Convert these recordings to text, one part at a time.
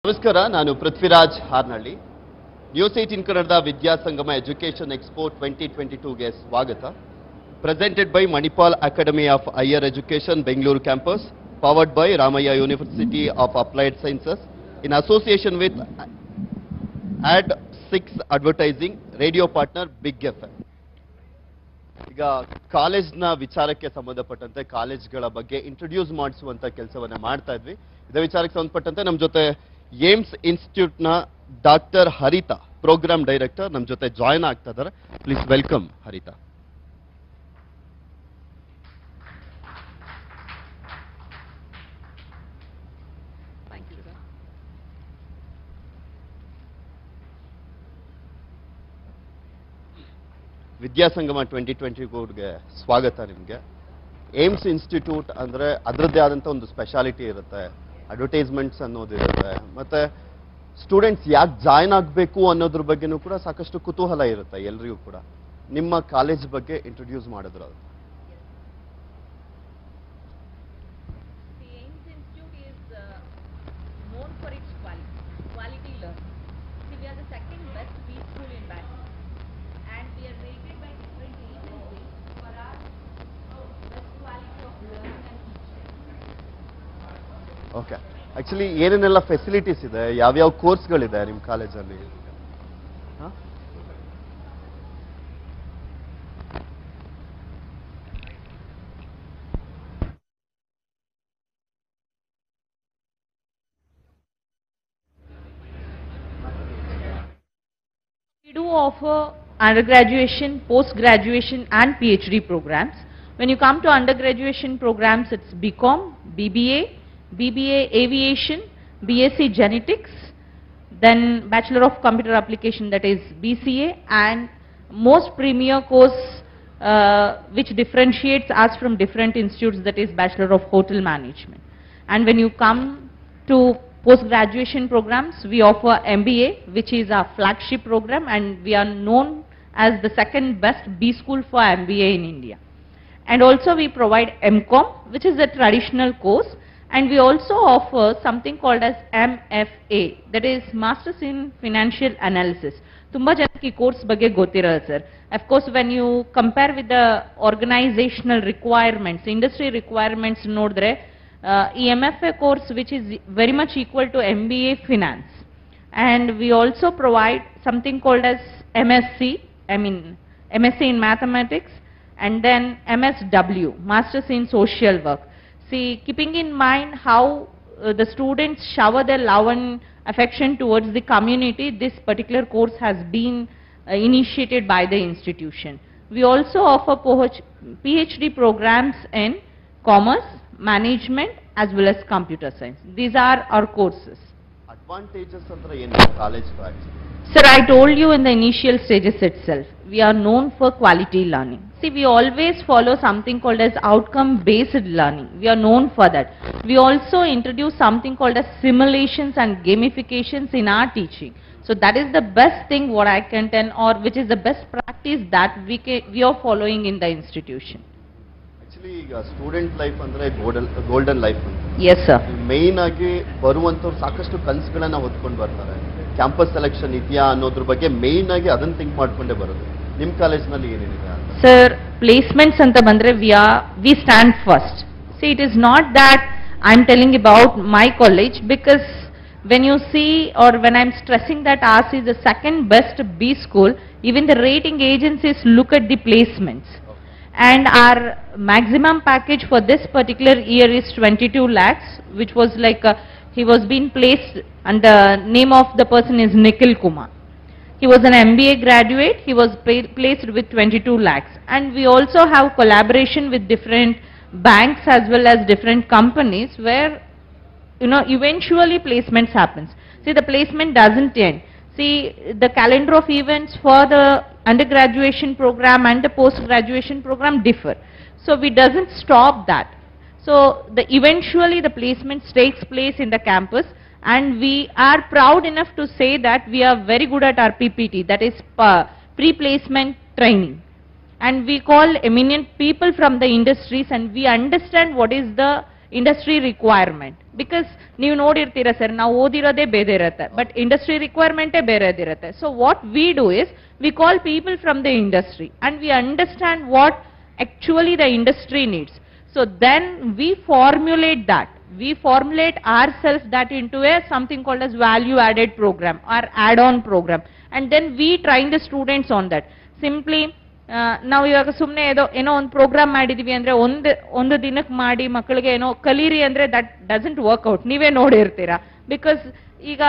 ನಮಸ್ಕಾರ, ನಾನು ಪೃಥ್ವಿರಾಜ್ ಹಾರ್ನಳ್ಳಿ. ನ್ಯೂಸ್ 18 ಕನ್ನಡದ ವಿದ್ಯಾ ಸಂಗಮ ಎಜುಕೇಷನ್ ಎಕ್ಸ್ಪೋ 2022ಗೆ ಸ್ವಾಗತ. Presented by Manipal academy of higher education Bengaluru campus, powered by Ramaiah university of applied sciences in association with ad 6 advertising, radio partner big FM. ಈಗ ಕಾಲೇಜ್ನ ವಿಚಾರಕ್ಕೆ ಸಂಬಂಧಪಟ್ಟಂತೆ ಕಾಲೇಜ್ಗಳ ಬಗ್ಗೆ ಇಂಟ್ರೊಡ್ಯೂಸ್ ಮಾಡಿಸುವಂತ ಕೆಲಸವನ್ನ ಮಾಡ್ತಾ ಇದ್ವಿ. ಇದೇ ವಿಚಾರಕ್ಕೆ ಸಂಬಂಧಪಟ್ಟಂತೆ ನಮ್ಮ ಜೊತೆ ಏಮ್ಸ್ ಇನ್ಸ್ಟಿಟ್ಯೂಟ್ನ ಡಾಕ್ಟರ್ ಹರಿತಾ, ಪ್ರೋಗ್ರಾಮ್ ಡೈರೆಕ್ಟರ್, ನಮ್ಮ ಜೊತೆ ಜಾಯ್ನ್ ಆಗ್ತಾ ಇದ್ದಾರೆ. ಪ್ಲೀಸ್ ವೆಲ್ಕಮ್ ಹರಿತಾ. ವಿದ್ಯಾ ಸಂಗಮ 2022ಗೆ ಸ್ವಾಗತ ನಿಮಗೆ. ಏಮ್ಸ್ ಇನ್ಸ್ಟಿಟ್ಯೂಟ್ ಅಂದ್ರೆ ಅದರದ್ದೇ ಆದಂಥ ಒಂದು ಸ್ಪೆಷಾಲಿಟಿ ಇರುತ್ತೆ, ಅಡ್ವರ್ಟೈಸ್ಮೆಂಟ್ಸ್ ಅನ್ನೋದಿರುತ್ತೆ, ಮತ್ತೆ ಸ್ಟೂಡೆಂಟ್ಸ್ ಯಾಕೆ ಜಾಯ್ನ್ ಆಗಬೇಕು ಅನ್ನೋದ್ರ ಬಗ್ಗೆನೂ ಕೂಡ ಸಾಕಷ್ಟು ಕುತೂಹಲ ಇರುತ್ತೆ ಎಲ್ರಿಗೂ ಕೂಡ. ನಿಮ್ಮ ಕಾಲೇಜ್ ಬಗ್ಗೆ ಇಂಟ್ರೊಡ್ಯೂಸ್ ಮಾಡಿದ್ರು. ಓಕೆ, ಆಕ್ಚುಲಿ ಏನೇನೆಲ್ಲ ಫೆಸಿಲಿಟೀಸ್ ಇದೆ, ಯಾವ್ಯಾವ ಕೋರ್ಸ್ಗಳಿದೆ ನಿಮ್ಮ ಕಾಲೇಜಲ್ಲಿ? We do offer undergraduation, post-graduation and PhD programs. When you come to undergraduation programs, it's BCom, BBA, BBA Aviation, BSc Genetics, then Bachelor of Computer Application, that is BCA, and most premier course which differentiates us from different institutes, that is Bachelor of Hotel Management. And when you come to post-graduation programs, we offer MBA, which is our flagship program, and we are known as the second best B school for MBA in India. And also we provide MCom, which is a traditional course, and we also offer something called as MFA, that is Masters in Financial Analysis. Tumba janaki course ಬಗ್ಗೆ ಗೊತ್ತಿರಲ್ಲ sir. Of course, when you compare with the organizational requirements, industry requirements ನೋಡಿದ್ರೆ ಈ MFA course, which is very much equal to MBA Finance. And we also provide something called as MSc, MSc in Mathematics, and then MSW, Masters in Social Work. See, keeping in mind how the students shower their love and affection towards the community, this particular course has been initiated by the institution. We also offer PhD programs in commerce, management, as well as computer science. These are our courses. Advantages of the college practice? Sir, I told you in the initial stages itself, we are known for quality learning. See, we always follow something called as outcome-based learning. We are known for that. We also introduce something called as simulations and gamifications in our teaching. So that is the best thing what I can tell, or which is the best practice that we are following in the institution. Actually, student life andre golden life. Yes, sir. Main agi baruvantavu ಸಾಕಷ್ಟು ಕನಸುಗಳನ್ನು ಹೊತ್ಕೊಂಡು ಬರ್ತಾರೆ. Campus selection ಇದೆಯಾ ಅನ್ನೋದ್ರ ಬಗ್ಗೆ main ಆಗಿ ಅದನ್ನ think ಮಾಡ್ಕೊಂಡೇ ಬರೋದು. ನಿಮ್ಮ ಕಾಲೇಜ್ನಲ್ಲಿ ಏನೇನಿದೆ? Sir, placements anta bandre we stand first. See, it is not that I'm telling about my college, because when you see, or when I'm stressing that ours is the second best B school, even the rating agencies look at the placements. And our maximum package for this particular year is 22 lakhs, which was like he was being placed, and the name of the person is Nikhil Kumar. He was an MBA graduate. He was placed with 22 lakhs. And we also have collaboration with different banks as well as different companies where, eventually placements happens. See, the placement doesn't end. See, the calendar of events for the undergraduation program and the post-graduation program differ. So we doesn't stop that. So eventually the placements takes place in the campus, and we are proud enough to say that we are very good at our PPT, that is pre-placement training. And we call eminent people from the industries, and we understand what is the industry requirement. Because ನೀವು ನೋಡಿರ್ತೀರಾ sir, ನಾವು ಓದಿರೋದೇ ಬೇರೆ ಇರುತ್ತೆ, but industry requirement ಬೇರೆದಿರುತ್ತೆ. So what we do is, we call people from the industry and we understand what actually the industry needs. So then we formulate that. We formulate ourselves that into a something called as value added program or add-on program. And then we train the students on that. Simply, ನಾವು ಇವಾಗ ಸುಮ್ಮನೆ ಏನೋ ಒಂದು program ಮಾಡಿದೀವಿ ಅಂದ್ರೆ ಒಂದು ದಿನಕ್ಕೆ ಮಾಡಿ ಮಕ್ಕಳಿಗೆ ಏನೋ ಕಲೀರಿ ಅಂದ್ರೆ ದಟ್ ಡಸಂಟ್ ವರ್ಕ್ ಔಟ್. ನೀವೇ ನೋಡಿರ್ತೀರಾ. ಬಿಕಾಸ್ ಈಗ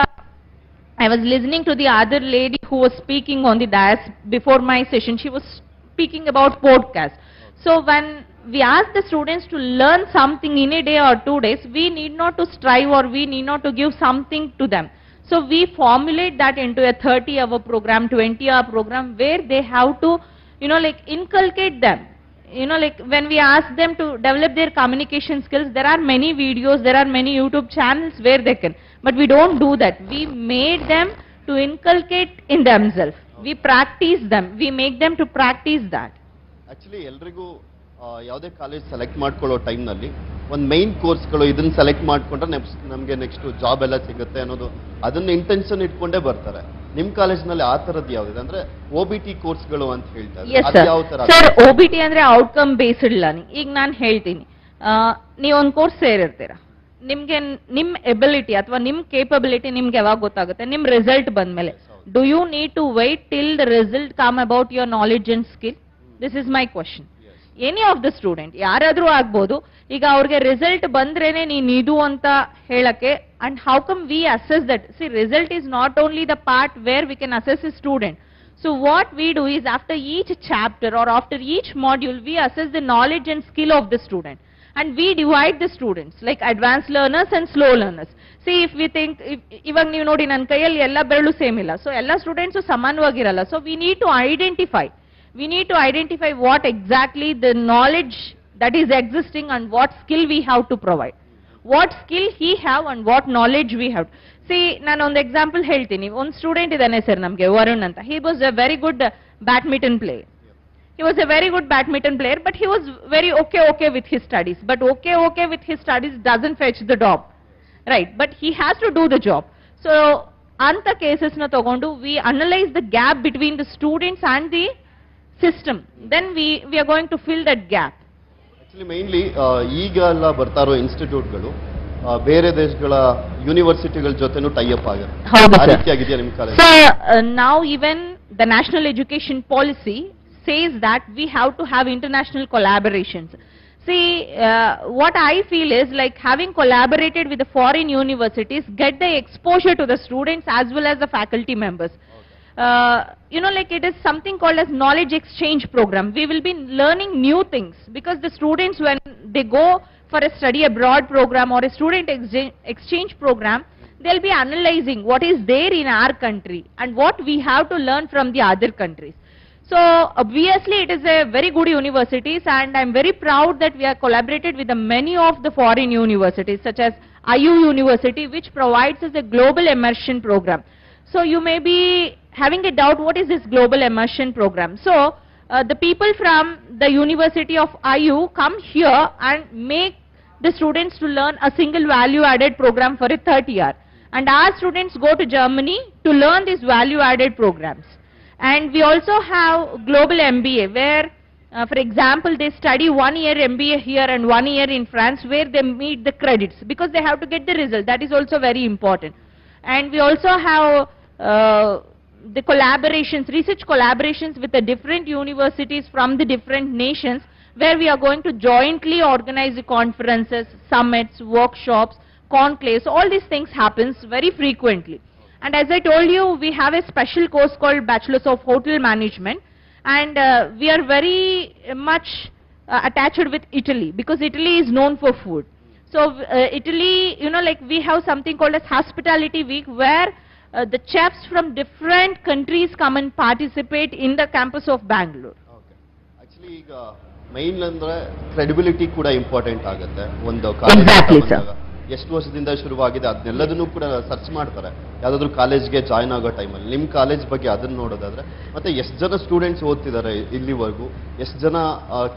I was listening to the other lady who was speaking on the dais before my session. She was speaking about podcast. So when we ask the students to learn something in a day or 2 days, we need not to strive or we need not to give something to them. So we formulate that into a 30-hour program, 20-hour program, where they have to, like inculcate them. Like when we ask them to develop their communication skills, there are many videos, there are many YouTube channels where they can. But we don't do that. We made them to inculcate in themselves. We practice them. We make them to practice that. Actually, ಎಲ್ರಿಗೂ ಯಾವುದೇ college select ಮಾಡ್ಕೊಳ್ಳೋ ಟೈಮ್ನಲ್ಲಿ ಒಂದು main ಕೋರ್ಸ್ಗಳು ಇದನ್ನ select ಮಾಡ್ಕೊಂಡ್ರೆ ನಮಗೆ next job ಎಲ್ಲ ಸಿಗುತ್ತೆ ಅನ್ನೋದು ಅದನ್ನ ಇಂಟೆನ್ಷನ್ ಇಟ್ಕೊಂಡೇ ಬರ್ತಾರೆ. ನಿಮ್ ಕಾಲೇಜ್ನಲ್ಲಿ ಆ ತರದ್ದು ಯಾವ್ದಿದೆ ಅಂದ್ರೆ OBT ಕೋರ್ಸ್ಗಳು ಅಂತ ಹೇಳ್ತಾರೆ. ಯಾವ ತರ ಸರ್? OBT ಅಂದ್ರೆ ಔಟ್ಕಮ್ ಬೇಸ್ಡ್ ಲರ್ನಿಂಗ್. ಈಗ ನಾನು ಹೇಳ್ತೀನಿ, ನೀವು ಒಂದು ಕೋರ್ಸ್ ಸೇರಿರ್ತೀರಾ, ನಿಮ್ಗೆ ನಿಮ್ ಎಬಿಲಿಟಿ ಅಥವಾ ನಿಮ್ ಕೇಪಬಿಲಿಟಿ ನಿಮ್ಗೆ ಯಾವಾಗ ಗೊತ್ತಾಗುತ್ತೆ? ನಿಮ್ ರಿಸಲ್ಟ್ ಬಂದ್ಮೇಲೆ. Do you need to wait till the result come about your knowledge and skill? This is my question. Any of the student, ಯಾರಾದ್ರೂ ಆಗ್ಬೋದು. ಈಗ ಅವ್ರಿಗೆ ರಿಸಲ್ಟ್ ಬಂದ್ರೇನೆ ನೀನ್ ಇದು ಅಂತ ಹೇಳಕ್ಕೆ. And how come we assess that? C, result is not only the part where we can assess a student. So what we do is, after each chapter or after each module, we assess the knowledge and skill of the student. And we divide the students like advanced learners and slow learners. See, if we think, ಇವಾಗ ನೀವು ನೋಡಿ ನನ್ನ ಕೈಯಲ್ಲಿ ಎಲ್ಲ ಬೆರಳು same ಇಲ್ಲ, so ಎಲ್ಲ students ಸಮಾನವಾಗಿರಲ್ಲ. So we need to identify what exactly the knowledge that is existing and what skill we have to provide. What skill he have and what knowledge we have. See, ನಾನು ಒಂದು example ಹೇಳ್ತೀನಿ. ಒಂದು student ಇದ್ದಾನೆ sir ನಮಗೆ, ವರುಣ್ ಅಂತ. He was a very good badminton player. He was a very good badminton player, but he was very okay with his studies. But okay with his studies doesn't fetch the job, right? But he has to do the job. So, anta cases na tagondu, we analyze the gap between the students and the system. Then we are going to fill that gap. Actually, mainly ಈಗ ಎಲ್ಲ ಬರ್ತಾ ಇರೋ ಇನ್ಸ್ಟಿಟ್ಯೂಟ್ಗಳು ಬೇರೆ ದೇಶಗಳ ಯೂನಿವರ್ಸಿಟಿಗಳ ಜೊತೆನೂ tie up ಆಗುತ್ತೆ. ಆ ರೀತಿಯಾಗಿದೆಯಾ ನಿಮ್ಮ college? So now even the national education policy says that we have to have international collaborations. See, what I feel is, like, having collaborated with the foreign universities, get the exposure to the students as well as the faculty members. Like it is something called as knowledge exchange program. We will be learning new things because the students, when they go for a study abroad program or a student exchange program, they'll be analyzing what is there in our country and what we have to learn from the other countries. So obviously it is a very good universities, and I'm very proud that we have collaborated with the many of the foreign universities such as IU University, which provides us a global immersion program. So you may be having a doubt, what is this global immersion program? So the people from the University of IU come here and make the students to learn a single value added program for a 30 year. And our students go to Germany to learn these value added programs. And we also have global MBA where, for example, they study 1 year MBA here and 1 year in France, where they meet the credits because they have to get the result. That is also very important. And we also have the collaborations, research collaborations with the different universities from the different nations, where we are going to jointly organize the conferences, summits, workshops, conclaves. All these things happens very frequently. And as I told you, we have a special course called Bachelors of Hotel Management, and we are very much attached with Italy because Italy is known for food. So Italy, like we have something called as Hospitality Week, where the chefs from different countries come and participate in the campus of Bangalore. Okay. Actually, ಈಗ main ಅಂದ್ರೆ credibility ಕೂಡ important ಆಗುತ್ತೆ ಒಂದು college. Exactly, sir. ಎಷ್ಟು ವರ್ಷದಿಂದ ಶುರುವಾಗಿದೆ ಅದನ್ನೆಲ್ಲದನ್ನು ಕೂಡ search ಮಾಡ್ತಾರೆ ಯಾವುದಾದ್ರೂ ಕಾಲೇಜ್ಗೆ ಜಾಯ್ನ್ ಆಗೋ ಟೈಮಲ್ಲಿ. ನಿಮ್ಮ ಕಾಲೇಜ್ ಬಗ್ಗೆ ಅದನ್ನು ನೋಡೋದಾದ್ರೆ ಮತ್ತೆ ಎಷ್ಟು ಜನ ಸ್ಟೂಡೆಂಟ್ಸ್ ಓದ್ತಿದ್ದಾರೆ ಇಲ್ಲಿವರೆಗೂ, ಎಷ್ಟು ಜನ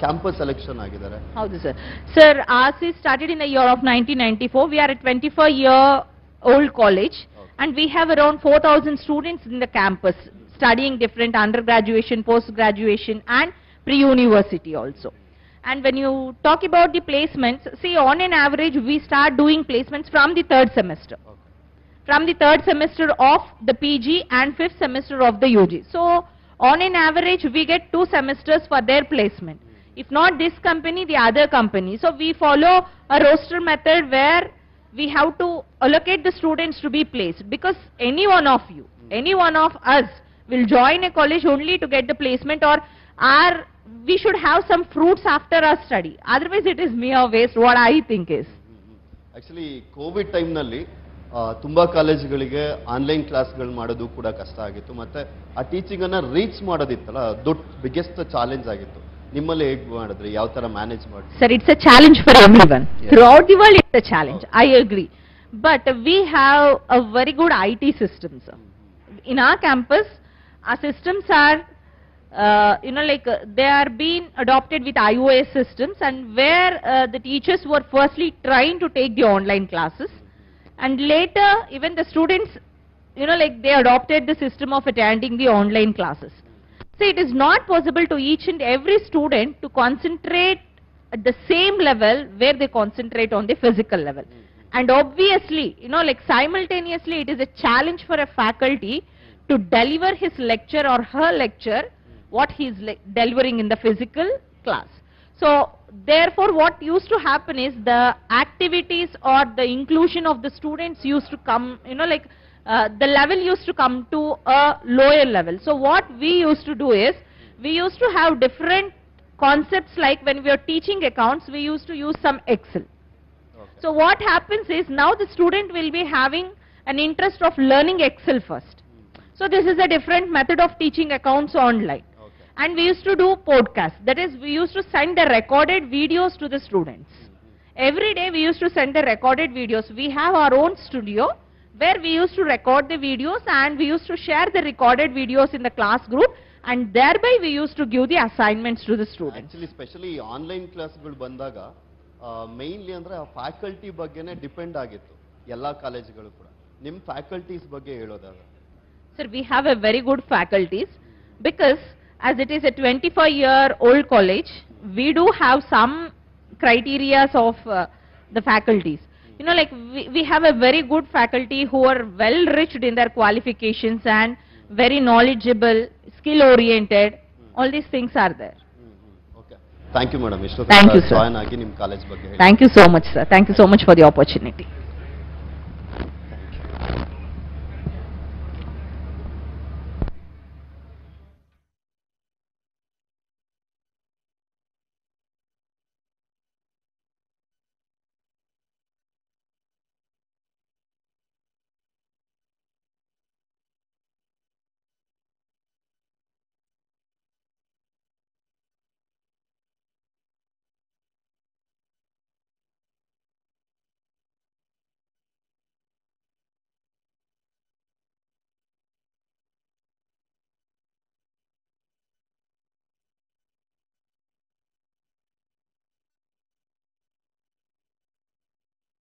ಕ್ಯಾಂಪಸ್ ಸೆಲೆಕ್ಷನ್ ಆಗಿದ್ದಾರೆ? ಹೌದು sir. Sir, ours is started in the year of 1994. We are a 24-year-old college and we have around 4,000 students in the campus studying different undergraduation, post-graduation and pre-university also. And when you talk about the placements, see, on an average we start doing placements from the third semester. From the third semester of the PG and fifth semester of the UG. So on an average we get 2 semesters for their placement. If not this company, the other company. So we follow a roster method where we have to allocate the students to be placed, because any one of you, any one of us will join a college only to get the placement, or we should have some fruits after our study. Otherwise it is mere waste, what I think is. Actually Covid ಟೈಮ್ನಲ್ಲಿ ತುಂಬಾ ಕಾಲೇಜುಗಳಿಗೆ online ಕ್ಲಾಸ್ಗಳು ಮಾಡೋದು ಕೂಡ ಕಷ್ಟ ಆಗಿತ್ತು, ಮತ್ತೆ ಆ ಟೀಚಿಂಗ್ ಅನ್ನ ರೀಚ್ ಮಾಡೋದಿತ್ತಲ್ಲ ದೊಡ್ಡ ಬಿಗ್ಗೆಸ್ಟ್ ಚಾಲೆಂಜ್ ಆಗಿತ್ತು. ನಿಮ್ಮಲ್ಲಿ ಹೇಗೆ ಮಾಡಿದ್ರಿ, ಯಾವ ತರ ಮ್ಯಾನೇಜ್ ಮಾಡಿದ್ರಿ? Sir, it's a challenge for everyone. Yes. Throughout the world it's a challenge. I agree. But we have a very good IT system, sir. In our campus, our systems are they are being adopted with iOS systems, and where the teachers were firstly trying to take the online classes, and later even the students they adopted the system of attending the online classes. So it is not possible to each and every student to concentrate at the same level where they concentrate on the physical level. And obviously simultaneously it is a challenge for a faculty to deliver his lecture or her lecture what he is delivering in the physical class. So therefore what used to happen is the activities or the inclusion of the students used to come, the level used to come to a lower level. So what we used to do is, we used to have different concepts, like when we are teaching accounts, we used to use some Excel. Okay. So what happens is, now the student will be having an interest of learning Excel first. So this is a different method of teaching accounts online. And we used to do podcasts. That is, we used to send the recorded videos to the students. Every day we used to send the recorded videos. We have our own studio where we used to record the videos, and we used to share the recorded videos in the class group, and thereby we used to give the assignments to the students. Actually, especially online classes bandaga mainly andre faculty baggene depend agittu ella collegegalu kuda. Nim faculties bagge helodada? Sir, we have a very good faculties, because as it is a 25-year-old college, we do have some criteria of the faculties. We have a very good faculty who are well reached in their qualifications and very knowledgeable, skill oriented. All these things are there. Okay. Thank you, madam. Thank you, sir. College. Thank you so much, sir. Thank you so much for the opportunity.